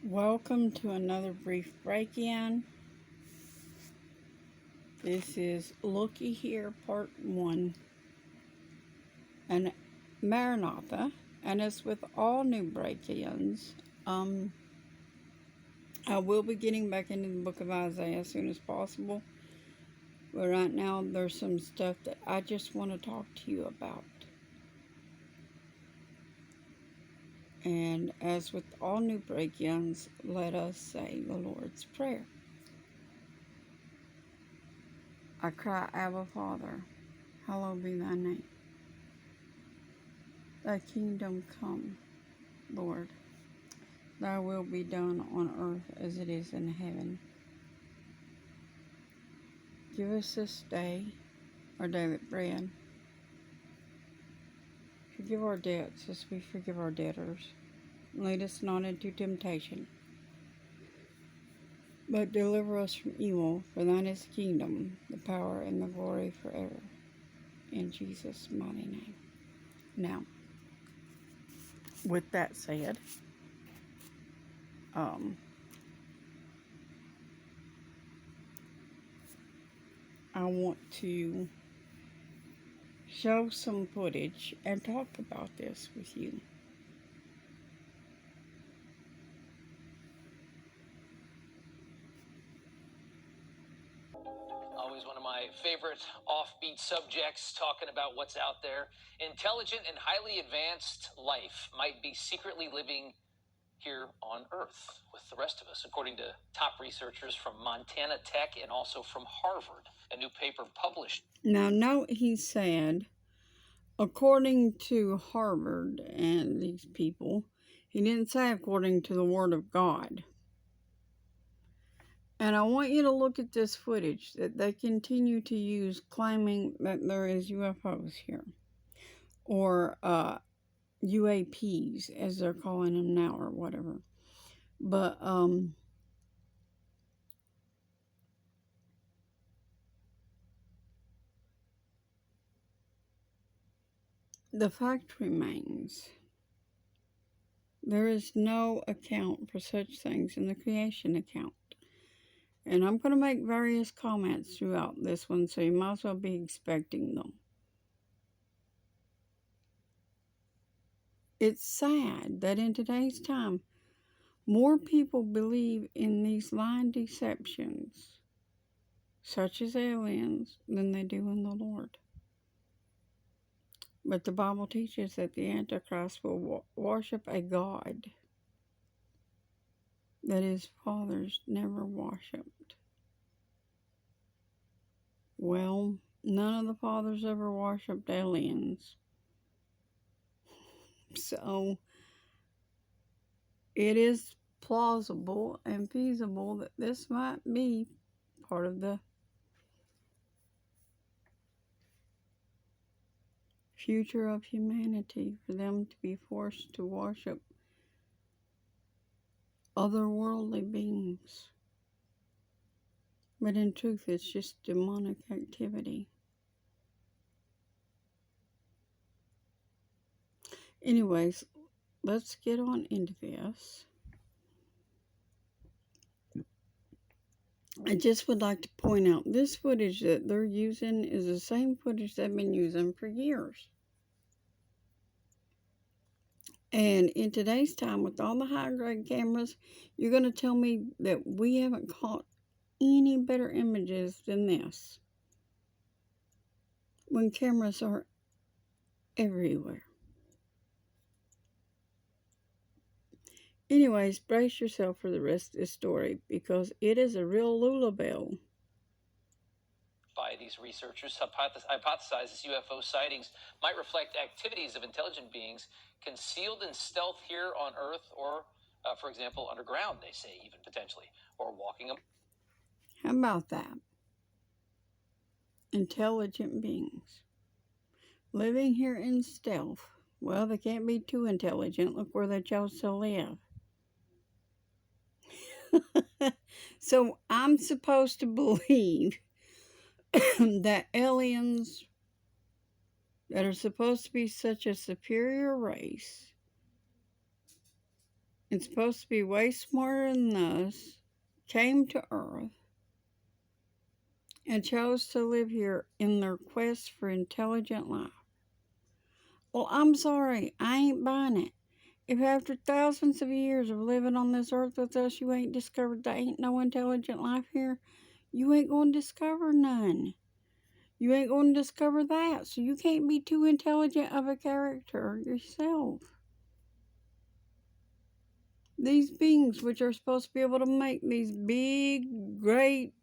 Welcome to another brief break-in. This is Looky here, part 1, and Maranatha, and as with all new break-ins, I will be getting back into the book of Isaiah as soon as possible, but right now there's some stuff that I just want to talk to you about. And as with all new break-ins, let us say the Lord's Prayer. I cry, Abba, Father, hallowed be thy name. Thy kingdom come, Lord. Thy will be done on earth as it is in heaven. Give us this day our daily bread. Forgive our debts as we forgive our debtors. Lead us not into temptation, but deliver us from evil. For thine is the kingdom, the power, and the glory forever. In Jesus' mighty name. Now, with that said, I want to show some footage and talk about this with you. Always one of my favorite offbeat subjects, talking about what's out there. Intelligent and highly advanced life might be secretly living here on Earth with the rest of us, according to top researchers from Montana Tech and also from Harvard. A new paper published. Now, note he said, according to Harvard and these people, he didn't say according to the Word of God. And I want you to look at this footage that they continue to use, claiming that there is UFOs here, or UAPs, as they're calling them now, or whatever. But the fact remains, there is no account for such things in the creation account. And I'm going to make various comments throughout this one, so you might as well be expecting them. It's sad that in today's time, more people believe in these lying deceptions, such as aliens, than they do in the Lord. But the Bible teaches that the Antichrist will worship a God that his fathers never worshipped. Well, none of the fathers ever worshipped aliens. So, it is plausible and feasible that this might be part of the future of humanity, for them to be forced to worship otherworldly beings. But in truth, it's just demonic activity. Anyways, let's get on into this. I just would like to point out, this footage that they're using is the same footage they've been using for years. And in today's time, with all the high-grade cameras, you're going to tell me that we haven't caught any better images than this, when cameras are everywhere. Anyways, brace yourself for the rest of this story, because it is a real lullaby. By these researchers hypothesizes UFO sightings might reflect activities of intelligent beings concealed in stealth here on Earth, or, for example, underground, they say, even potentially, or walking. How about that? Intelligent beings living here in stealth. Well, they can't be too intelligent. Look where they chose to live. So I'm supposed to believe that aliens that are supposed to be such a superior race It's supposed to be way smarter than us, came to Earth, and chose to live here in their quest for intelligent life. Well, I'm sorry, I ain't buying it. If after thousands of years of living on this earth with us, you ain't discovered there ain't no intelligent life here, you ain't going to discover none. You ain't going to discover that, so you can't be too intelligent of a character yourself. These beings, which are supposed to be able to make these big, great,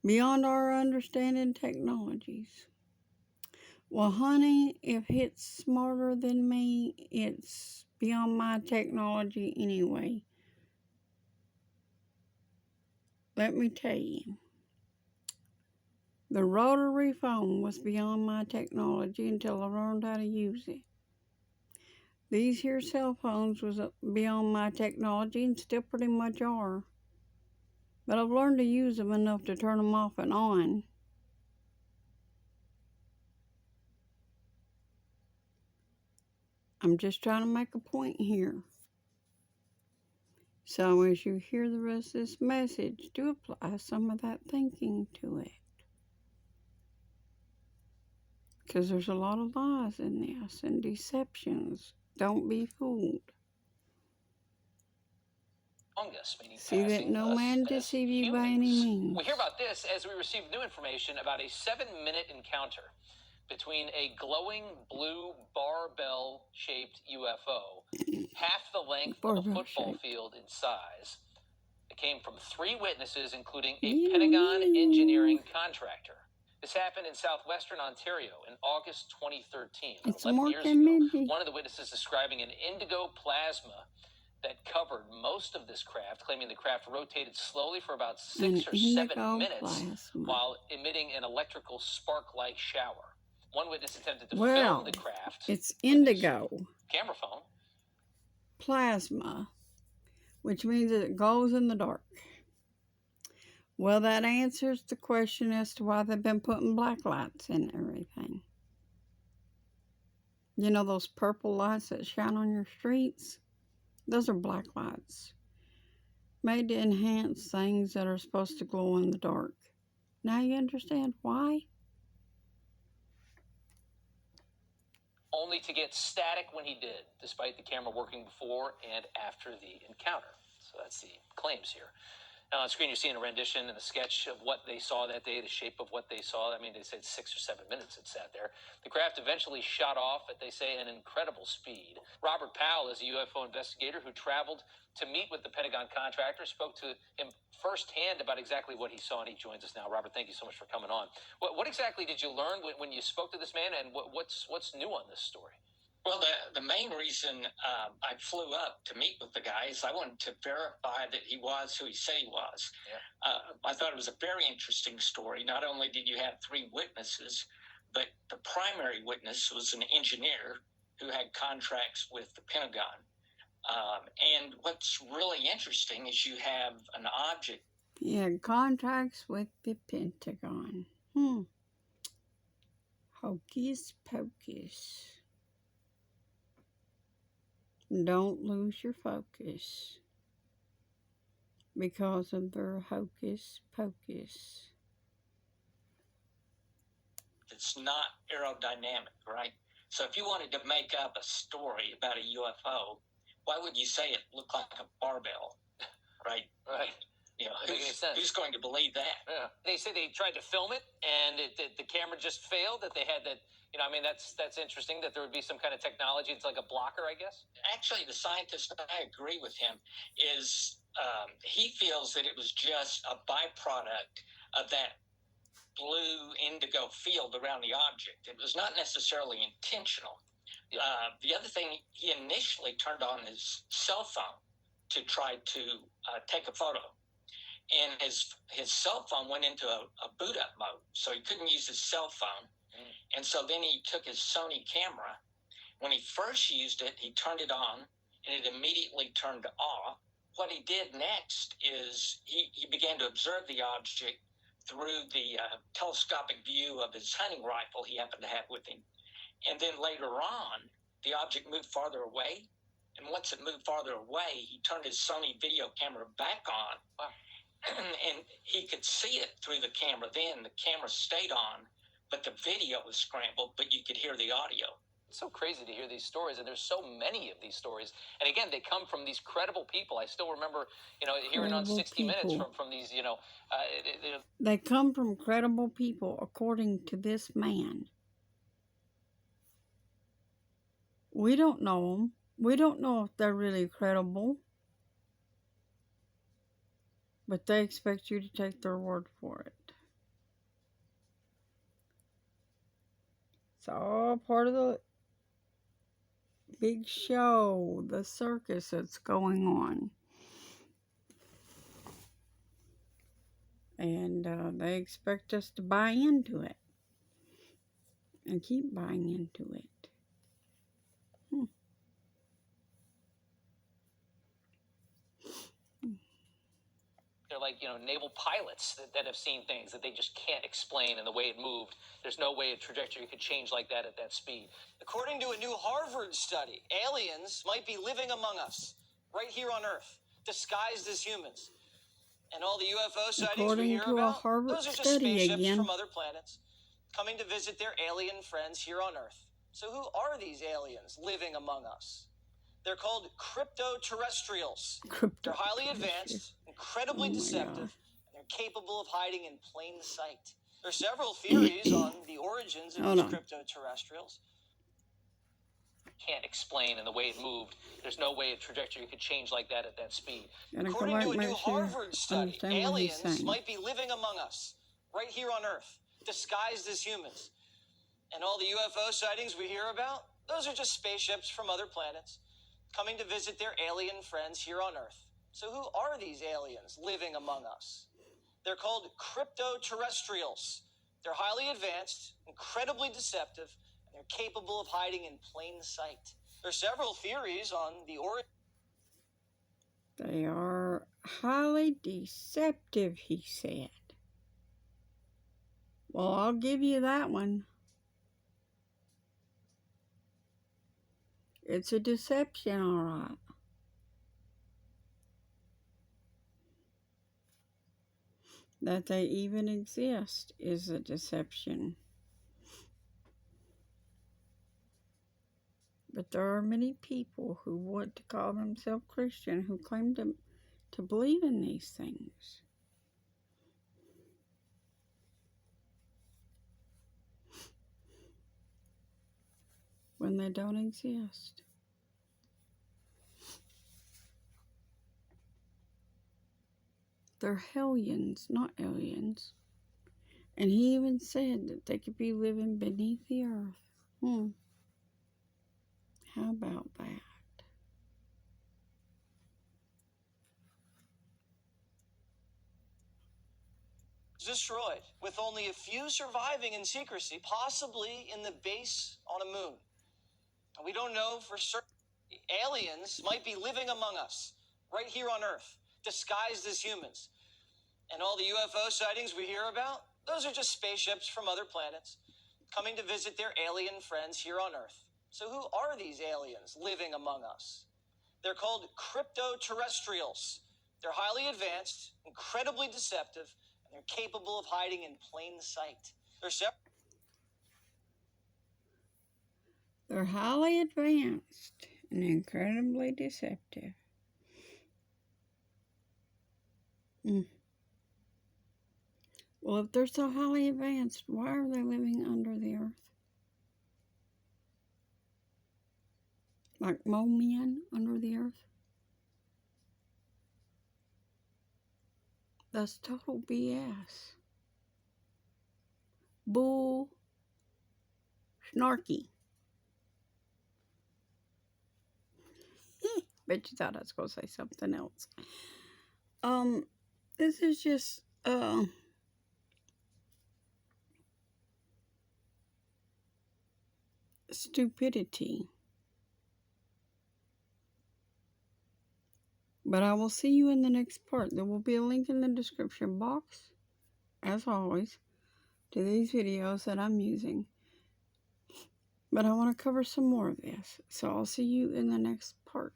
beyond our understanding technologies. Well, honey, if it's smarter than me, it's beyond my technology anyway. Let me tell you, the rotary phone was beyond my technology until I learned how to use it. These here cell phones was beyond my technology and still pretty much are. But I've learned to use them enough to turn them off and on. I'm just trying to make a point here. So as you hear the rest of this message, do apply some of that thinking to it. Because there's a lot of lies in this and deceptions. Don't be fooled. See that no man deceive you by any means. We hear about this as we receive new information about a 7-minute encounter between a glowing blue barbell-shaped UFO, half the length of a football field in size. It came from 3 witnesses, including a Pentagon engineering contractor. This happened in southwestern Ontario in August 2013, 11 years ago. One of the witnesses describing an indigo plasma that covered most of this craft, claiming the craft rotated slowly for about 6 or 7 minutes while emitting an electrical spark-like shower. One witness attempted to film the craft. It's indigo. Camera phone. Plasma, which means that it glows in the dark. Well, that answers the question as to why they've been putting black lights in everything. You know those purple lights that shine on your streets? Those are black lights, made to enhance things that are supposed to glow in the dark. Now you understand why? Only to get static when he did, despite the camera working before and after the encounter. So that's the claims here. Now on screen you're seeing a rendition and a sketch of what they saw that day, the shape of what they saw. I mean, they said 6 or 7 minutes it sat there. The craft eventually shot off at, they say, an incredible speed. Robert Powell is a UFO investigator who traveled to meet with the Pentagon contractor, spoke to him firsthand about exactly what he saw, and he joins us now. Robert, thank you so much for coming on. What exactly did you learn when you spoke to this man, and what's new on this story? Well, the main reason I flew up to meet with the guy is I wanted to verify that he was who he said he was. Yeah. I thought it was a very interesting story. Not only did you have 3 witnesses, but the primary witness was an engineer who had contracts with the Pentagon. And what's really interesting is you have an object. He had contracts with the Pentagon. Hocus pocus. Don't lose your focus because of their hocus pocus. It's not aerodynamic, right? So if you wanted to make up a story about a UFO, why would you say it looked like a barbell, right? Right. You know, who's going to believe that? Yeah. They say they tried to film it, and the camera just failed, that they had that, you know, I mean, that's interesting that there would be some kind of technology. It's like a blocker, I guess. Actually, the scientist, I agree with him, is he feels that it was just a byproduct of that blue indigo field around the object. It was not necessarily intentional. Yeah. The other thing, he initially turned on his cell phone to try to take a photo. And his cell phone went into a boot up mode, so he couldn't use his cell phone. And so then he took his Sony camera. When he first used it, he turned it on, and it immediately turned off. What he did next is he began to observe the object through the telescopic view of his hunting rifle he happened to have with him. And then later on, the object moved farther away, And once it moved farther away, he turned his Sony video camera back on. Wow. And he could see it through the camera. Then the camera stayed on, but the video was scrambled, but you could hear the audio. It's so crazy to hear these stories, and there's so many of these stories. And again, they come from these credible people. I still remember, hearing on 60 Minutes from these, They come from credible people, according to this man. We don't know them. We don't know if they're really credible. But they expect you to take their word for it. It's all part of the big show, the circus that's going on. And they expect us to buy into it. And keep buying into it. They're like, naval pilots that have seen things that they just can't explain, and the way it moved. There's no way a trajectory could change like that at that speed. According to a new Harvard study, aliens might be living among us, right here on Earth, disguised as humans. And all the UFO sightings we hear about, those are just spaceships from other planets coming to visit their alien friends here on Earth. So who are these aliens living among us? They're called crypto-terrestrials. They're highly advanced, incredibly deceptive, and they're capable of hiding in plain sight. There are several theories on the origins of these crypto-terrestrials. Can't explain, and the way it moved. There's no way a trajectory could change like that at that speed. According to a new Harvard study, aliens might be living among us, right here on Earth, disguised as humans. And all the UFO sightings we hear about, those are just spaceships from other planets coming to visit their alien friends here on Earth. So who are these aliens living among us? They're called crypto-terrestrials. They're highly advanced, incredibly deceptive, and they're capable of hiding in plain sight. There are several theories on the origin. They are highly deceptive, he said. Well, I'll give you that one. It's a deception, all right. That they even exist is a deception. But there are many people who want to call themselves Christian who claim to believe in these things. When they don't exist. They're hellions, not aliens. And he even said that they could be living beneath the earth. How about that? Destroyed, with only a few surviving in secrecy, possibly in the base on a moon. We don't know for certain. Aliens might be living among us, right here on Earth, disguised as humans. And all the UFO sightings we hear about, those are just spaceships from other planets coming to visit their alien friends here on Earth. So who are these aliens living among us? They're called crypto-terrestrials. They're highly advanced, incredibly deceptive, and they're capable of hiding in plain sight. They're highly advanced and incredibly deceptive. Well, if they're so highly advanced, why are they living under the earth? Like mole men under the earth? That's total BS. Bull. Snarky. Bet you thought I was going to say something else. This is just, stupidity. But I will see you in the next part. There will be a link in the description box, as always, to these videos that I'm using. But I want to cover some more of this. So I'll see you in the next part.